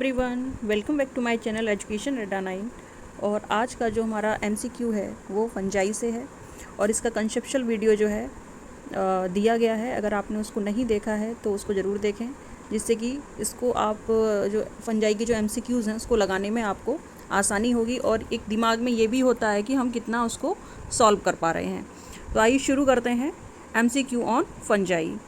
Everyone, welcome back to my channel education Adda 9। और आज का जो हमारा एमसीक्यू है वो फंजाई से है और इसका कंसेप्चुअल वीडियो जो है दिया गया है। अगर आपने उसको नहीं देखा है तो उसको ज़रूर देखें, जिससे कि इसको आप जो फंजाई के जो एमसीक्यूज़ हैं उसको लगाने में आपको आसानी होगी और एक दिमाग में ये भी होता है कि हम कितना उसको सॉल्व कर पा रहे हैं। तो आइए शुरू करते हैं एमसीक्यू ऑन फंजाई।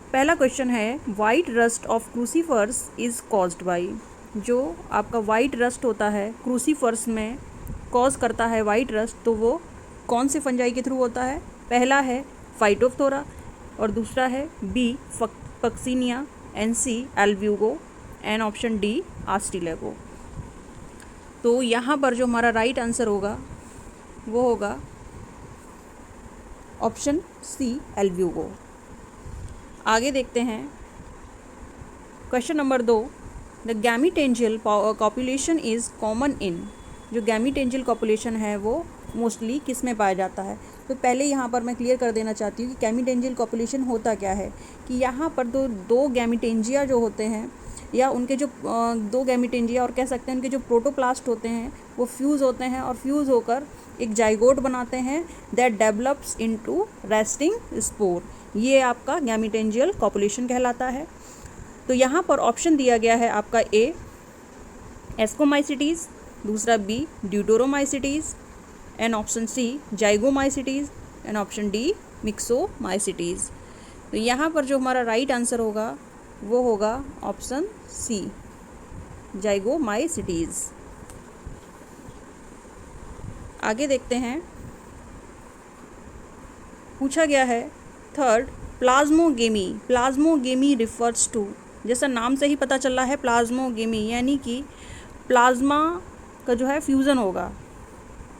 पहला क्वेश्चन है, white rust of crucifers is caused by. जो आपका वाइट रस्ट होता है क्रूसीफर्स में कॉज करता है वाइट रस्ट, तो वो कौन से फंजाई के थ्रू होता है? पहला है फाइटोफ्थोरा और दूसरा है B Puccinia, and C Albugo and option D Ustilago. तो यहाँ पर जो हमारा राइट आंसर होगा वो होगा ऑप्शन सी एल्ब्यूगो। आगे देखते हैं question number 2, the gametangial copulation is common in. जो गैमीटेंजियल कॉपुलेशन है वो मोस्टली किस में पाया जाता है? तो पहले यहाँ पर मैं क्लियर कर देना चाहती हूँ कि गैमीटेंजियल कॉपुलेशन होता क्या है। कि यहाँ पर दो गैमीटेंजिया जो होते हैं या उनके जो दो गैमीटेंजिया और कह सकते हैं उनके जो प्रोटोप्लास्ट होते हैं वो फ्यूज़ होते हैं और फ्यूज़ होकर एक जाइगोट बनाते हैं that develops into resting spore. ये आपका गैमीटेंजियल कॉपुलेशन कहलाता है। तो यहाँ पर ऑप्शन दिया गया है आपका ए एस्कोमाइसिटीज़, दूसरा B Deuteromycetes and option C Zygomycetes and option D Myxomycetes. तो यहाँ पर जो हमारा राइट आंसर होगा वो होगा ऑप्शन सी जाइगोमाइसिटीज़। आगे देखते हैं, पूछा गया है थर्ड, प्लाज्मोगेमी रिफर्स टू। जैसा नाम से ही पता चल रहा है प्लाज्मोगेमी यानी कि प्लाज्मा का जो है फ्यूज़न होगा।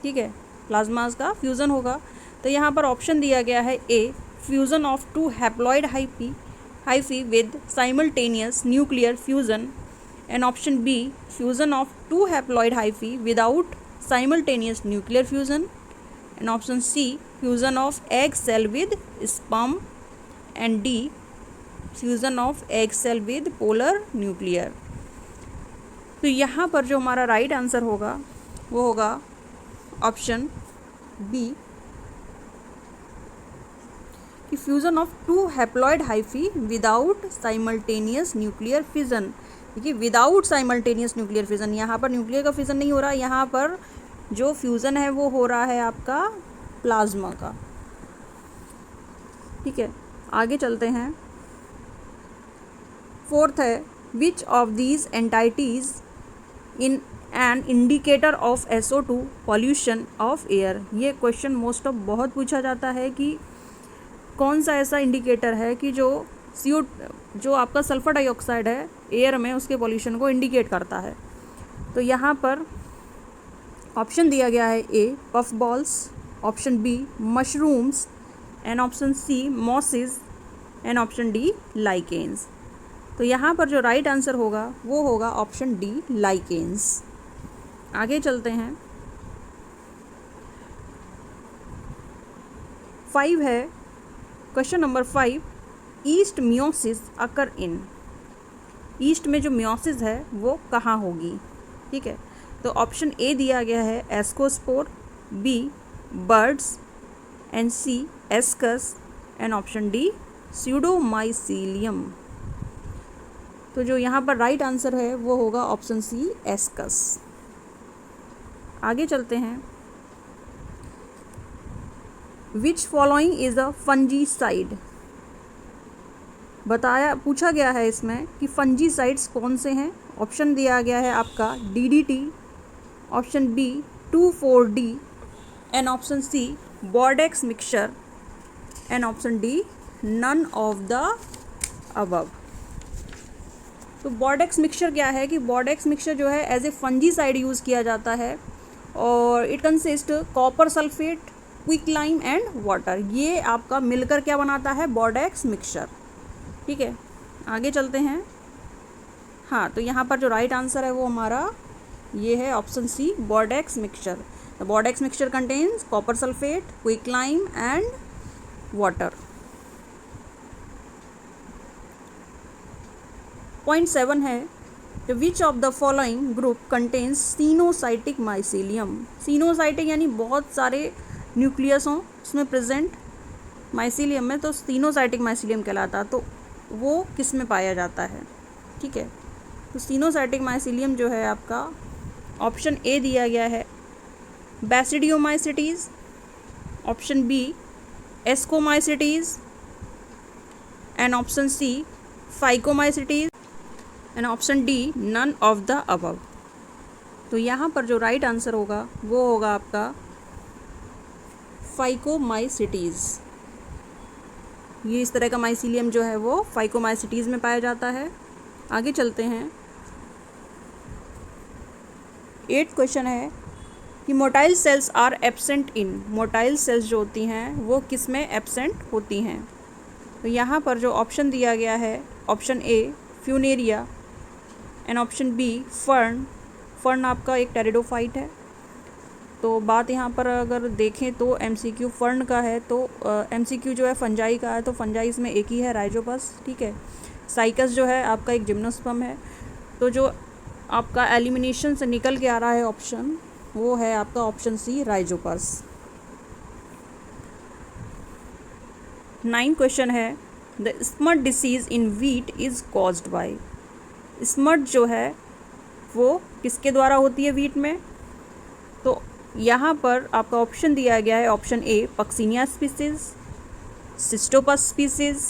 ठीक है, प्लाज्मास का फ्यूज़न होगा। तो यहाँ पर ऑप्शन दिया गया है A fusion of two haploid hyphae with simultaneous nuclear fusion and option B fusion of two haploid hyphae without simultaneous nuclear fusion and option C fusion of egg cell with sperm and D fusion of egg cell with polar nuclear. तो यहाँ पर जो हमारा right answer होगा वो होगा option B कि fusion of two haploid hyphae without simultaneous nuclear fission. देखिए विदाउट साइमल्टेनियस न्यूक्लियर फिजन, यहाँ पर न्यूक्लियर का फिजन नहीं हो रहा, यहाँ पर जो फ्यूज़न है वो हो रहा है आपका प्लाज्मा का। ठीक है, आगे चलते हैं। फोर्थ है, which of these एंटाइटीज़ in an indicator of SO2 pollution of air. ये क्वेश्चन मोस्ट ऑफ बहुत पूछा जाता है कि कौन सा ऐसा इंडिकेटर है कि जो आपका सल्फर डाइऑक्साइड है एयर में उसके पॉल्यूशन को इंडिकेट करता है। तो यहाँ पर ऑप्शन दिया गया है A puff balls, option B mushrooms and option C mosses and option D lichens. तो यहाँ पर जो राइट आंसर होगा वो होगा ऑप्शन डी लाइकेन्स। आगे चलते हैं। 5 है, क्वेश्चन नंबर 5, ईस्ट मियोसिस अकर इन। ईस्ट में जो मियोसिस है वो कहाँ होगी? ठीक है, तो ऑप्शन ए दिया गया है ascospore, B buds and C ascus and option D pseudomycelium. तो जो यहाँ पर राइट आंसर है वो होगा ऑप्शन सी एस्कस। आगे चलते हैं। Which following is a fungicide. पूछा गया है इसमें कि फंजीसाइड्स कौन से हैं। ऑप्शन दिया गया है आपका DDT, option B 2,4-D and option C Bordeaux mixture and option D none of the above. तो बॉर्डेक्स मिक्सचर क्या है कि बॉर्डेक्स मिक्सचर जो है एज ए फंजीसाइड यूज़ किया जाता है और it consist copper sulphate, quicklime and water. ये आपका मिलकर क्या बनाता है? Bordeaux mixture. ठीक है, आगे चलते हैं। हाँ, तो यहाँ पर जो राइट आंसर है वो हमारा ये है option C Bordeaux mixture. The Bordeaux mixture contains copper sulphate, quicklime and water. Point 7 है, which of the following group contains coenocytic mycelium. Coenocytic यानी बहुत सारे न्यूक्लियस हों उसमें प्रेजेंट माइसीलियम में, तो सीनोसाइटिक माइसीलियम कहलाता, तो वो किस में पाया जाता है। ठीक है, तो सीनोसाइटिक माइसीलियम जो है आपका ऑप्शन ए दिया गया है Basidiomycetes, option B Ascomycetes, and option C Phycomycetes, and option D none of the above. तो यहाँ पर जो राइट आंसर होगा वो होगा आपका फाइकोमाइसिटीज़। ये इस तरह का माइसीलियम जो है वो फाइकोमाइसिटीज़ में पाया जाता है। आगे चलते हैं। 8 क्वेश्चन है कि motile cells are absent in. Motile cells जो होती हैं वो किस में एब्सेंट होती हैं। तो यहाँ पर जो ऑप्शन दिया गया है option A Funaria, and option B fern. Fern आपका एक टेरिडोफाइट है। तो बात यहाँ पर अगर देखें तो एमसीक्यू फर्न का है, तो एमसीक्यू जो है फंजाई का है, तो फंजाई इसमें एक ही है राइजोपस। ठीक है, साइकस जो है आपका एक जिम्नोस्पर्म है। तो जो आपका एलिमिनेशन से निकल के आ रहा है ऑप्शन, वो है आपका ऑप्शन सी राइजोपस। 9 क्वेश्चन है the smut disease in wheat is caused bye. Smut जो है वो किसके द्वारा होती है व्हीट में। तो यहाँ पर आपका ऑप्शन दिया गया है option A Puccinia species, Cystopus species,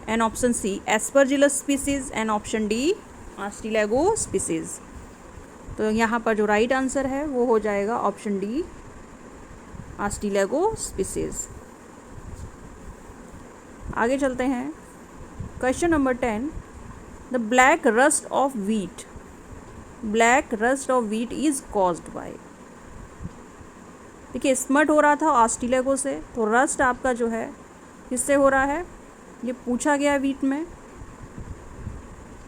and option C Aspergillus species, and option D Ustilago species. तो यहाँ पर जो राइट आंसर है वो हो जाएगा ऑप्शन डी आस्ट्रिलेगो स्पीसीज। आगे चलते हैं। Question number 10 the black rust of wheat. Black rust of wheat is caused by. देखिए स्मट हो रहा था आस्ट्रिलेगो से, तो रस्ट आपका जो है किससे हो रहा है ये पूछा गया है व्हीट में।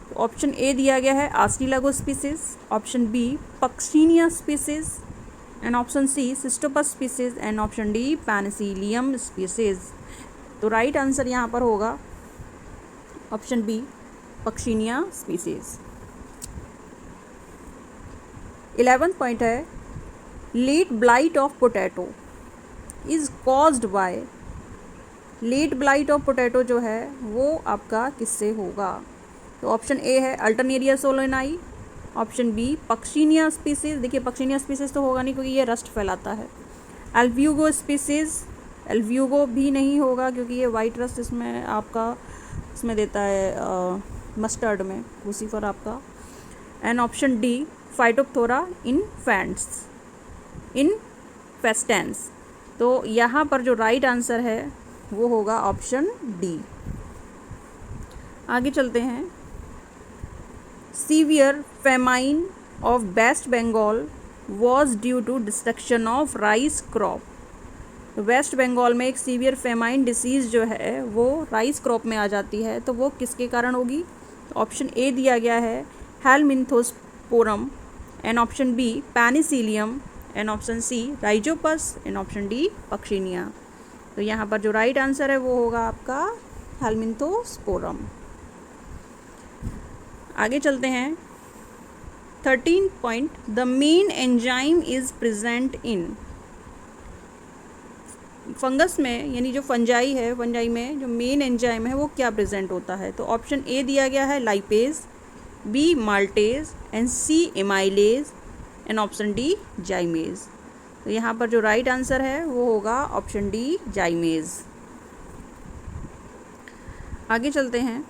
तो ऑप्शन ए दिया गया है Ustilago species, option B Puccinia species, and option C Cystopus species, and option D Penicillium species. तो राइट आंसर यहाँ पर होगा option B Puccinia species. 11th point है late blight of potato is caused by. Late blight of potato जो है वो आपका किससे होगा। तो ऑप्शन ए है Alternaria solani, option B Puccinia species. देखिए पक्सिनिया स्पीसीज तो होगा नहीं क्योंकि ये रस्ट फैलाता है। एल्व्यूगो स्पीसीज, एल्व्यूगो भी नहीं होगा क्योंकि ये वाइट रस्ट इसमें आपका इसमें देता है मस्टर्ड में, लूसीफर आपका। And option D Phytophthora infestans. तो यहाँ पर जो राइट आंसर है वो होगा ऑप्शन डी। आगे चलते हैं। Severe famine of West Bengal was due to destruction of rice crop. West Bengal में एक सीवियर फेमाइन डिसीज़ जो है वो राइस क्रॉप में आ जाती है, तो वो किसके कारण होगी। तो ऑप्शन ए दिया गया है Helminthosporium, and option B Penicillium, and option C Rhizopus, and option D Puccinia. तो यहाँ पर जो राइट आंसर है वो होगा आपका हेलमिंथोस्पोरम। आगे चलते हैं। 13 point the main enzyme is present in. Fungus में यानी जो फंजाई है, फंजाई में जो मेन एंजाइम है वो क्या प्रेजेंट होता है। तो ऑप्शन ए दिया गया है lipase, B maltase, and C amylase, and option D zymase. तो यहाँ पर जो राइट आंसर है वो होगा ऑप्शन डी जाइमेज। आगे चलते हैं।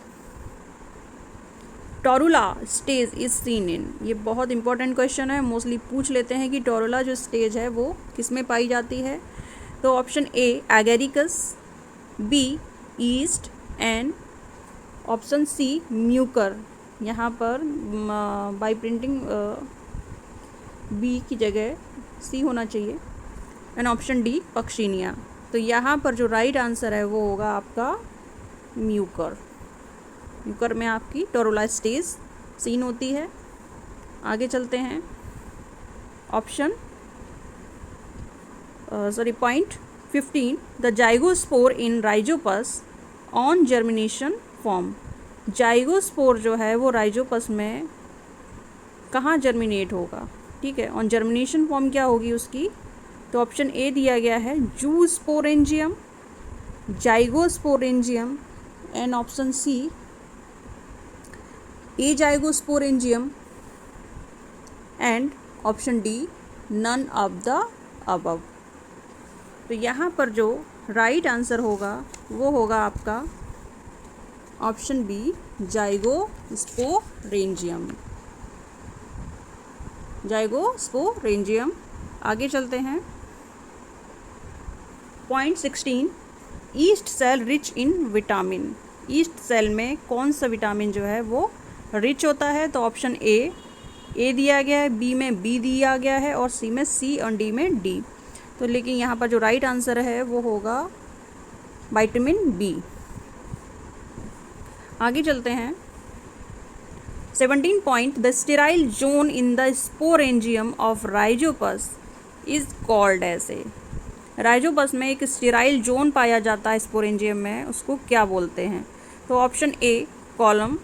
टोरुला स्टेज इज सीन इन। ये बहुत इंपॉर्टेंट क्वेश्चन है, मोस्टली पूछ लेते हैं कि टोरुला जो स्टेज है वो किस में पाई जाती है। तो option A Agaricus, B yeast, and option C Mucor. यहाँ पर बाई प्रिंटिंग बी की जगह सी होना चाहिए, एंड ऑप्शन डी पक्सिनिया। तो यहाँ पर जो राइट आंसर है वो होगा आपका म्यूकर। म्यूकर में आपकी टोरुला स्टेज सीन होती है। आगे चलते हैं। Option point 15 the zygospore in Rhizopus on germination form. Zygospore जो है वो राइजोपस में कहाँ जर्मिनेट होगा, ठीक है। और जर्मिनेशन फॉर्म क्या होगी उसकी, तो ऑप्शन ए दिया गया है zoosporangium, zygosporangium, and option C azygosporangium, and option D none of the above. तो यहाँ पर जो राइट आंसर होगा वो होगा आपका ऑप्शन बी जाइगोस्पोरेंजियम, जाइगोस्पोरेंजियम। आगे चलते हैं। Point 16, yeast cell rich in vitamin. Yeast cell में कौन सा विटामिन जो है वो रिच होता है, तो ऑप्शन ए दिया गया है, बी में बी दिया गया है, और सी में सी और डी में डी। तो लेकिन यहाँ पर जो राइट आंसर है वो होगा विटामिन बी। आगे चलते हैं। 17 point, the sterile zone in the sporangium of Rhizopus is called ऐसे। राइजोपस में एक स्टेराइल जोन पाया जाता है स्पोरेंजियम में, उसको क्या बोलते हैं, तो option A column,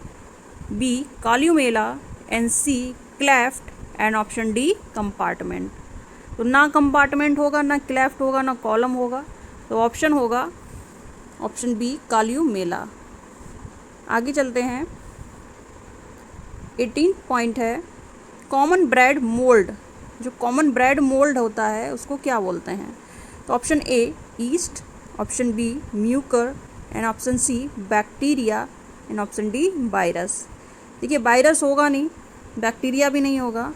B columella, and C cleft, and option D compartment. तो ना कंपार्टमेंट होगा, ना क्लेफ्ट होगा, ना कॉलम होगा, तो ऑप्शन होगा ऑप्शन बी कॉल्यूमेला। आगे चलते हैं। 18 पॉइंट है, कॉमन ब्रेड मोल्ड। जो कॉमन ब्रेड मोल्ड होता है उसको क्या बोलते हैं, तो option A yeast, option B Mucor, and option C bacteria, and option D virus. देखिए वायरस होगा नहीं, बैक्टीरिया भी नहीं होगा,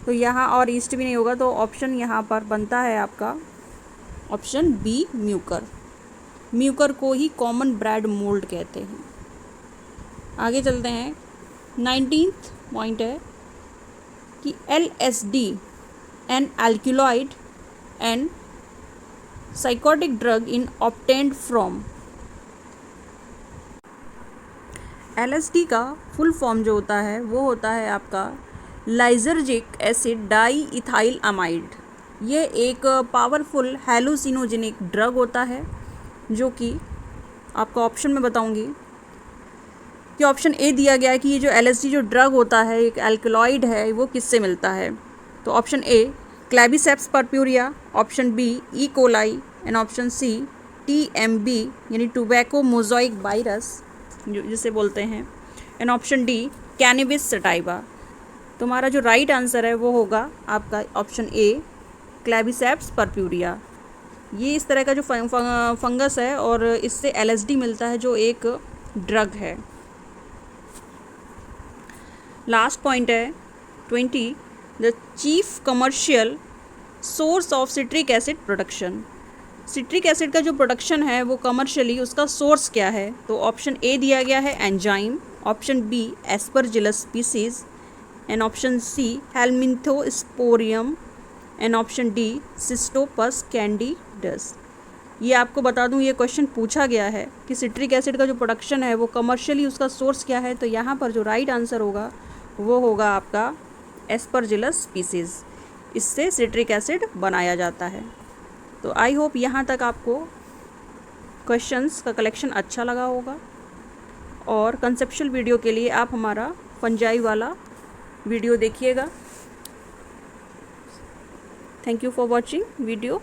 तो यहाँ और ईस्ट भी नहीं होगा, तो ऑप्शन यहाँ पर बनता है आपका ऑप्शन बी म्यूकर। म्यूकर को ही कॉमन ब्रेड मोल्ड कहते हैं। आगे चलते हैं। 19th पॉइंट है कि LSD an alkaloid and psychotic drug in obtained from. LSD का फुल फॉर्म जो होता है वो होता है आपका lysergic acid diethyl amide. ये एक पावरफुल हेलुसिनोजेनिक ड्रग होता है, जो कि आपका ऑप्शन में बताऊंगी कि ऑप्शन ए दिया गया है कि ये जो LSD जो ड्रग होता है एक अल्कलॉइड है, वो किससे मिलता है, तो option A Claviceps purpurea, option B E coli, and option C TMB यानी टोबैको मोज़ाइक वायरस जिसे बोलते हैं, and option D Cannabis sativa. तुम्हारा जो राइट आंसर है वो होगा आपका ऑप्शन ए क्लैबिसेप्स परप्यूरिया। ये इस तरह का जो फंगस है और इससे LSD मिलता है जो एक ड्रग है। लास्ट पॉइंट है 20, the chief commercial source of citric acid production. Citric acid का जो प्रोडक्शन है वो कमर्शियली उसका सोर्स क्या है, तो ऑप्शन ए दिया गया है enzyme, option B Aspergillus species, and option C Helminthosporium, and option D Cystopus candidus. ये आपको बता दूं, ये क्वेश्चन पूछा गया है कि सिट्रिक एसिड का जो प्रोडक्शन है वो कमर्शियली उसका सोर्स क्या है, तो यहाँ पर जो राइट आंसर होगा वो होगा आपका एस्परजिलस स्पीसीज़। इससे सिट्रिक एसिड बनाया जाता है। तो आई होप यहाँ तक आपको क्वेश्चंस का कलेक्शन अच्छा लगा होगा, और कंसेप्चुअल वीडियो के लिए आप हमारा फंजाई वाला वीडियो देखिएगा। Thank you for watching video.